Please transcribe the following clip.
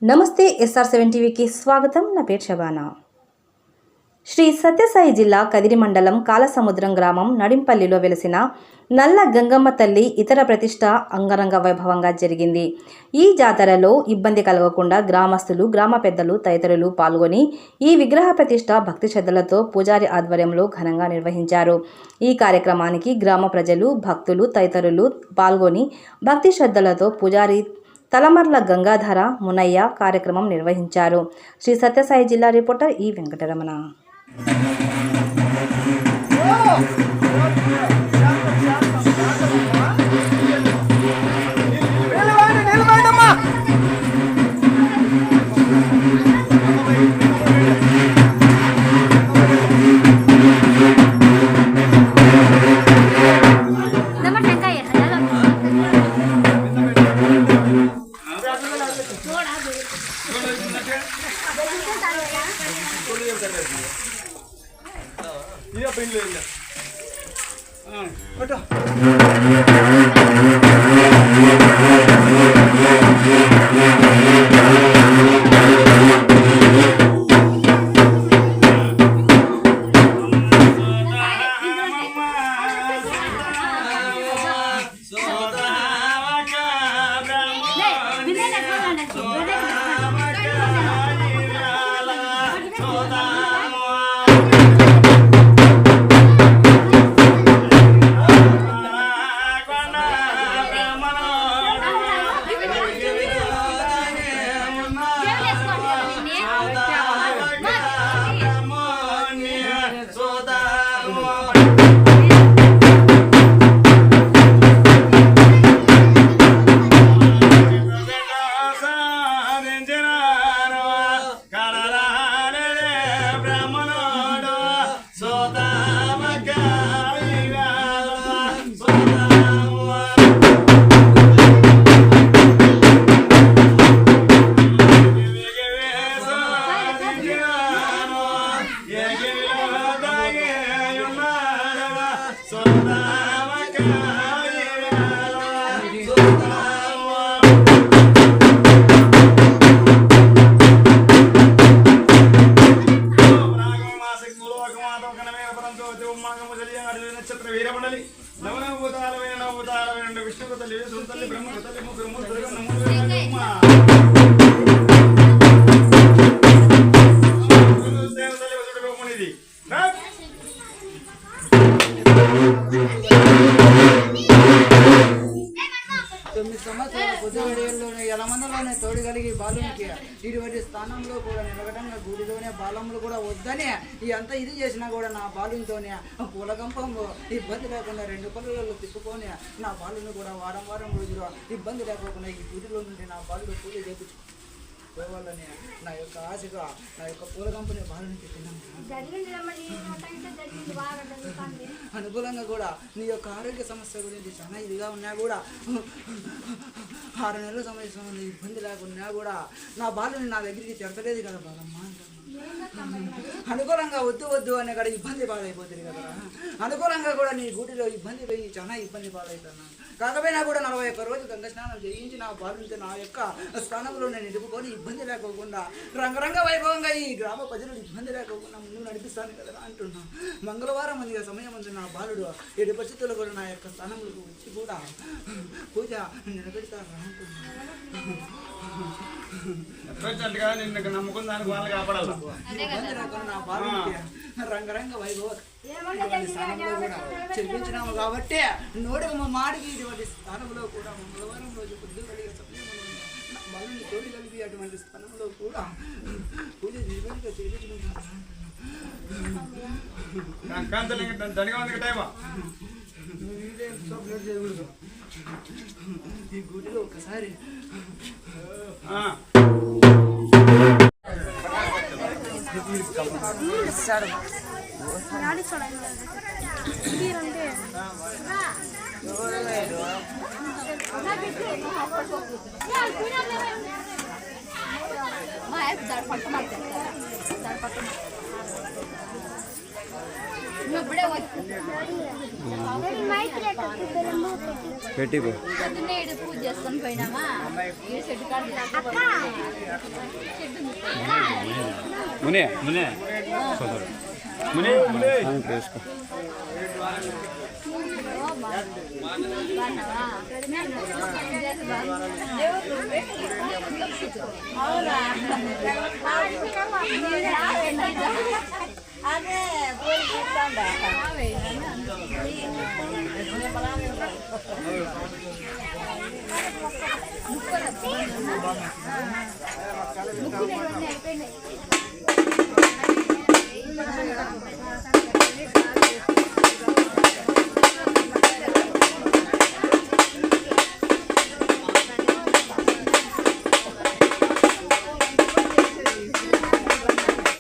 నమస్తే SR7 టీవీకి స్వాగతం. నా పేరు శబానా. శ్రీ సత్యసాయి జిల్లా కదిరి మండలం కాలసముద్రం గ్రామం నడింపల్లిలో వెలిసిన నల్ల గంగమ్మ తల్లి ఇతర ప్రతిష్ట అంగరంగ వైభవంగా జరిగింది. ఈ జాతరలో ఇబ్బంది కలగకుండా గ్రామస్తులు, గ్రామ పెద్దలు తదితరులు పాల్గొని ఈ విగ్రహ ప్రతిష్ట భక్తి శ్రద్ధలతో పూజారి ఆధ్వర్యంలో ఘనంగా నిర్వహించారు. ఈ కార్యక్రమానికి గ్రామ ప్రజలు, భక్తులు తదితరులు పాల్గొని భక్తి శ్రద్ధలతో పూజారి తలమర్ల గంగాధర మునయ్య కార్యక్రమం నిర్వహించారు. శ్రీ సత్యసాయి జిల్లా రిపోర్టర్ ఈ వెంకటరమణ. ఎలమందలోనే తోడుగలిగి బాలునికి ఇటువంటి స్థానంలో కూడా నిలగడంగా గుడిలోనే బాలములు కూడా వద్దనే ఈ అంతా ఇది చేసినా కూడా నా బాలునితోనే పూలగంపంలో ఇబ్బంది లేకుండా 2 పనులలో తిప్పుకొని నా బాలుని కూడా వారం రోజులు ఇబ్బంది లేకుండా ఈ గుడిలో నుండి నా బాలుడు పూజ చేయించుకోవాలని నా యొక్క ఆశగా నా యొక్క పూలగంపని బాలునికి అనుకూలంగా కూడా నీ యొక్క ఆరోగ్య సమస్య గురించి చాలా ఇదిగా ఉన్నా కూడా 6 నెలల సమయం ఇబ్బంది లేకున్నా కూడా నా బాలుని నా దగ్గరికి తెరతలేదు కదా బాలమ్మ. అనుకూలంగా వద్దు అనే కూడా ఇబ్బంది పాలైపోతుంది కదా. అనుకూలంగా కూడా నీ గుడిలో ఇబ్బంది పోయి చాలా ఇబ్బంది పాలవుతున్నాను. కాకపోయినా కూడా 41 రోజు గంగ స్నానం చేయించి నా బాలునితో నా యొక్క స్థానంలో నేను నిలుపుకొని ఇబ్బంది లేకోకుండా రంగరంగ వైభవంగా ఈ గ్రామ ప్రజలు ఇబ్బంది లేకోకుండా ముందు నడిపిస్తాను కదా అంటున్నా. మంగళవారం మందిగా సమయం ఉంది నా బాలుడు 7 పరిస్థితుల్లో కూడా నా యొక్క స్థానంలోకి వచ్చి కూడా పూజ నిలబెడతాను అంటున్నాను. నా బాలుడికి రంగరంగ వైభవం స్థానంలో కూడా చెప్పించినాము కాబట్టి నోటికి మా మాడికి ఇటువంటి స్థానంలో కూడా మంగళవారం రోజు పొద్దు కలిగే సమయంలో నా బాలుని తోడి కలిపి అటువంటి స్థానంలో కూడా పూజ నిర్వహిగా చేయించుకుంటాను. ఈ గుడిలో ఒకసారి పెట్టి పొద్దున్నే ఈడ పూజ చేసుకొని పోయినామా ఈ షెడ్ కాడ మునే మునే మునే మునే వేసుకో అవునా